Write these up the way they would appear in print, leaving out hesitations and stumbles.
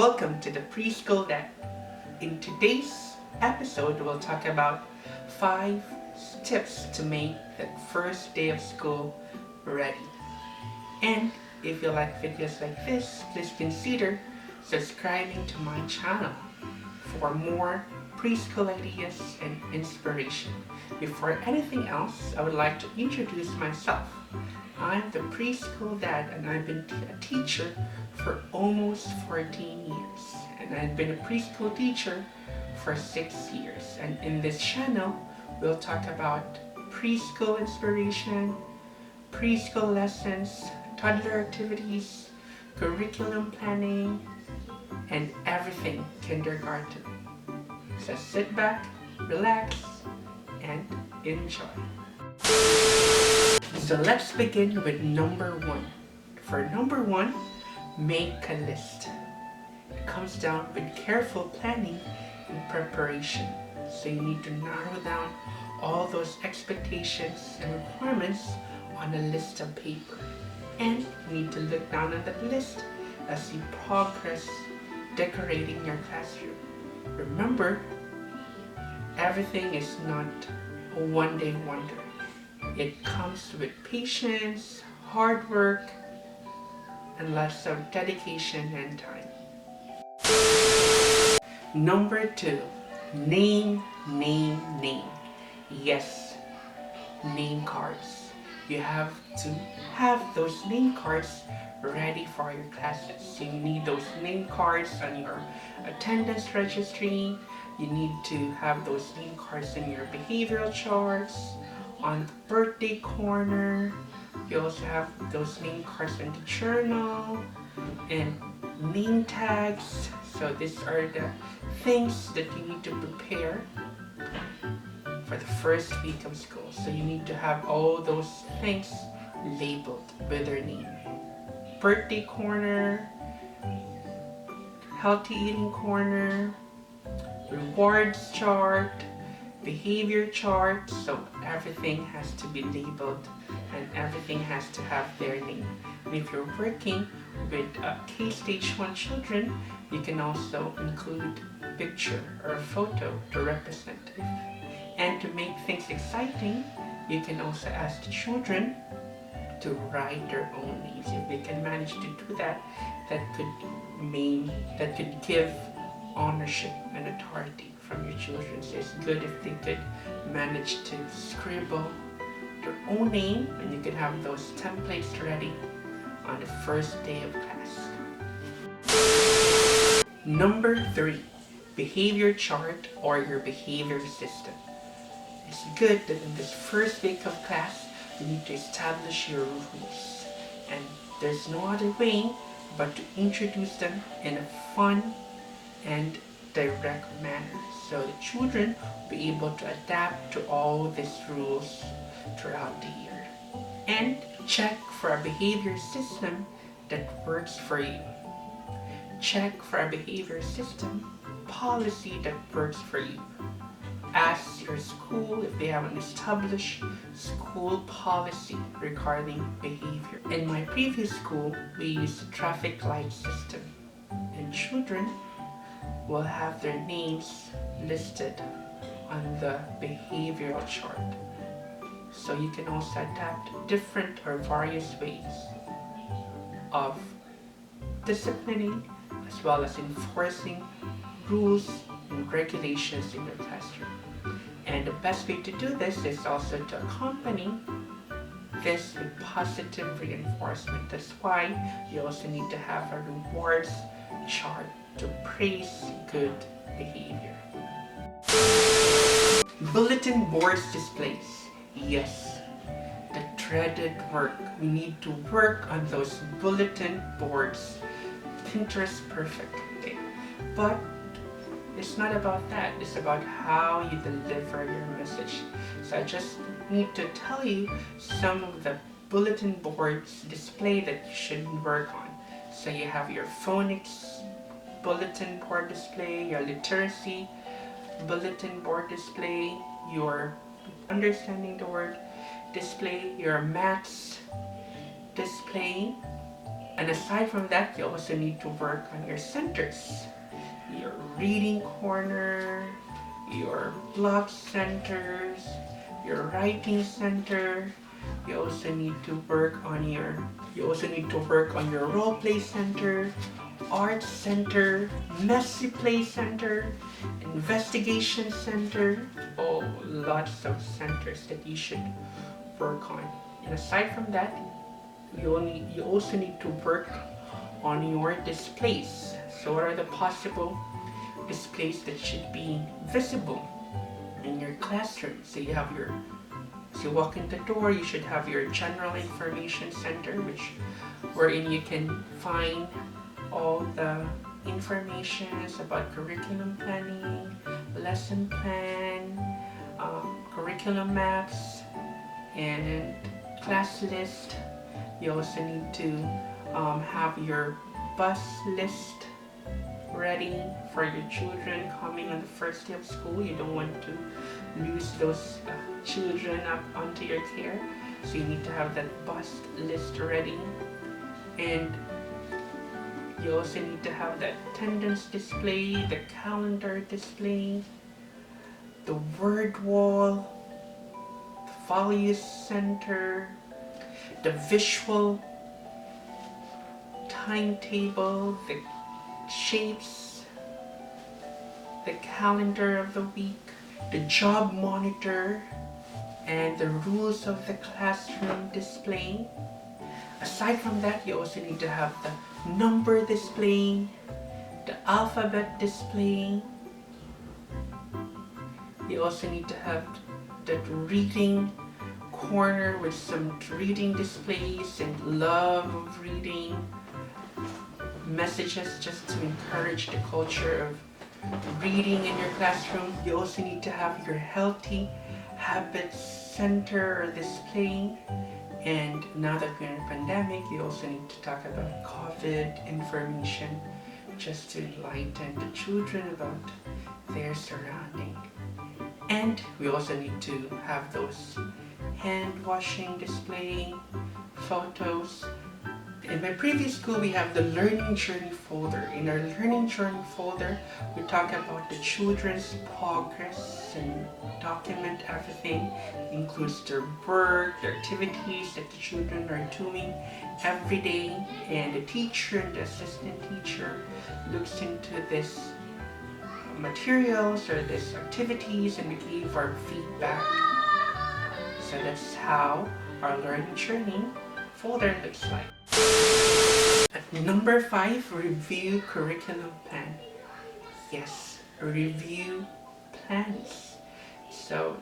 Welcome to the Preschool Dad. In today's episode, we'll talk about 5 tips to make that first day of school ready. And if you like videos like this, please consider subscribing to my channel for more preschool ideas and inspiration. Before anything else, I would like to introduce myself. I'm the Preschool Dad, and I've been a teacher for almost 14 years. And I've been a preschool teacher for 6 years. And in this channel, we'll talk about preschool inspiration, preschool lessons, toddler activities, curriculum planning, and everything kindergarten. So sit back, relax, and enjoy. So let's begin with number 1. For number 1, make a list. It comes down with careful planning and preparation. So you need to narrow down all those expectations and requirements on a list of paper. And you need to look down at that list as you progress decorating your classroom. Remember, everything is not a one-day wonder. It comes with patience, hard work, and lots of dedication and time. Number 2, name. Yes, name cards. You have to have those name cards ready for your classes. So you need those name cards on your attendance registry. You need to have those name cards in your behavioral charts, on the birthday corner. You also have those name cards in the journal and name tags. So these are the things that you need to prepare for the first week of school. So you need to have all those things labeled with their name. Birthday corner, healthy eating corner, rewards chart, behavior chart. So everything has to be labeled and everything has to have their name. And if you're working with K-Stage 1 children, you can also include a picture or a photo to represent it. And to make things exciting, you can also ask the children to write their own names. If they can manage to do that, that could give ownership and authority from your children. So it's good if they could manage to scribble their own name, and you can have those templates ready on the first day of class. Number 3, behavior chart or your behavior system. It's good that in this first week of class, you need to establish your rules. And there's no other way but to introduce them in a fun and direct manner, so the children will be able to adapt to all these rules throughout the year. And check for a behavior system that works for you. Check for a behavior system policy that works for you. Ask your school if they have an established school policy regarding behavior. In my previous school, we used a traffic light system, and children will have their names listed on the behavioral chart. So you can also adapt different or various ways of disciplining as well as enforcing rules and regulations in your classroom. And the best way to do this is also to accompany this with positive reinforcement. That's why you also need to have a rewards chart to praise good behavior. Bulletin boards displays. Yes, the dreaded work. We need to work on those bulletin boards. Pinterest perfect. Okay. But it's not about that. It's about how you deliver your message. So I just need to tell you some of the bulletin boards display that you should work on. So you have your phonics bulletin board display, your literacy bulletin board display, your understanding the word display, your maths display, And aside from that, you also need to work on your centers. Your reading corner, your block centers, your writing center. You also need to work on your role play center, art center, messy play center, investigation center. Oh, lots of centers that you should work on. And aside from that, you also need to work on your displays. So what are the possible displays that should be visible in your classroom? So you walk in the door, you should have your general information center, wherein you can find all the information about curriculum planning, lesson plan, curriculum maps, and class list. You also need to have your bus list ready for your children coming on the first day of school. You don't want to lose those children up onto your care, so you need to have that bus list ready. And you also need to have the attendance display, the calendar display, the word wall, the values center, the visual timetable, the shapes, the calendar of the week, the job monitor, and the rules of the classroom display. Aside from that, you also need to have the number display, the alphabet display. You also need to have that reading corner with some reading displays and love of reading, messages just to encourage the culture of reading in your classroom. You also need to have your healthy habits center or display. And now that we're in a pandemic, you also need to talk about COVID information just to enlighten the children about their surrounding. And we also need to have those hand washing display, photos. In my previous school, we have the learning journey folder. In our learning journey folder, we talk about the children's progress and document everything. It includes their work, their activities that the children are doing every day, and the teacher and the assistant teacher looks into this materials or these activities, and we give our feedback. So that's how our learning journey folder looks like. At number 5, review curriculum plan. Yes, review plans. So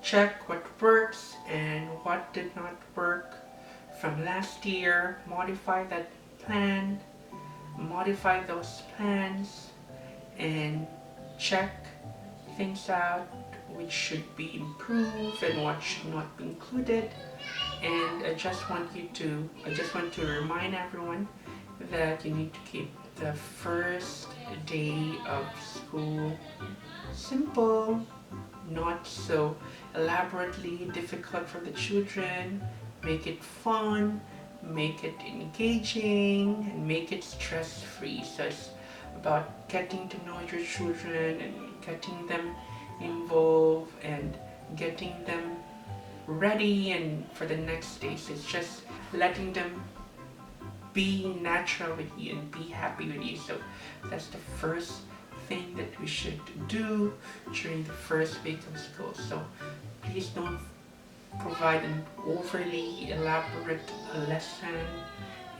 check what works and what did not work from last year. Modify that plan, modify those plans, and check things out which should be improved and what should not be included. And I just want to remind everyone that you need to keep the first day of school simple, not so elaborately difficult for the children. Make it fun, make it engaging, and make it stress-free. So it's about getting to know your children and getting them involved and getting them ready and for the next days. It's just letting them be natural with you and be happy with you. So that's the first thing that we should do during the first week of school. So please don't provide an overly elaborate lesson,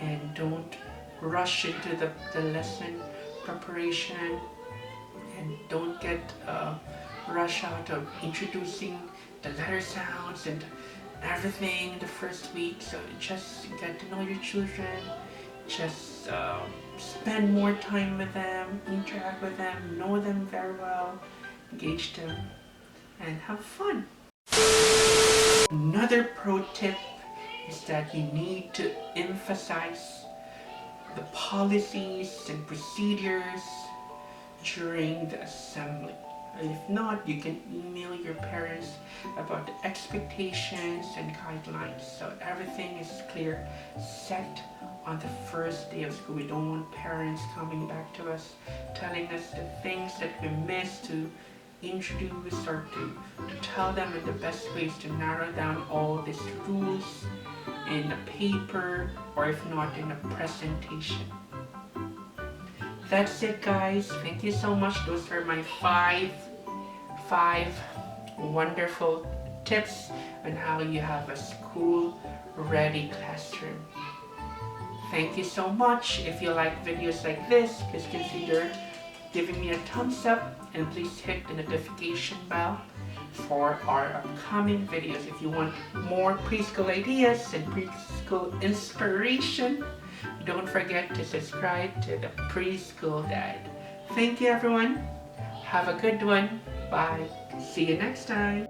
and don't rush into the lesson preparation, and don't get rush out of introducing the letter sounds and everything the first week. So just get to know your children, just spend more time with them, interact with them, know them very well, engage them, and have fun. Another pro tip is that you need to emphasize the policies and procedures during the assembly. If not, you can email your parents about the expectations and guidelines, so everything is clear, set on the first day of school. We don't want parents coming back to us telling us the things that we missed, to introduce or to tell them in the best ways to narrow down all these rules in a paper, or if not in a presentation. That's it, guys. Thank you so much. Those are my five wonderful tips on how you have a school ready classroom. Thank you so much. If you like videos like this, please consider giving me a thumbs up, and please hit the notification bell for our upcoming videos. If you want more preschool ideas and preschool inspiration, don't forget to subscribe to the Preschool Dad. Thank you, everyone. Have a good one. Bye. See you next time.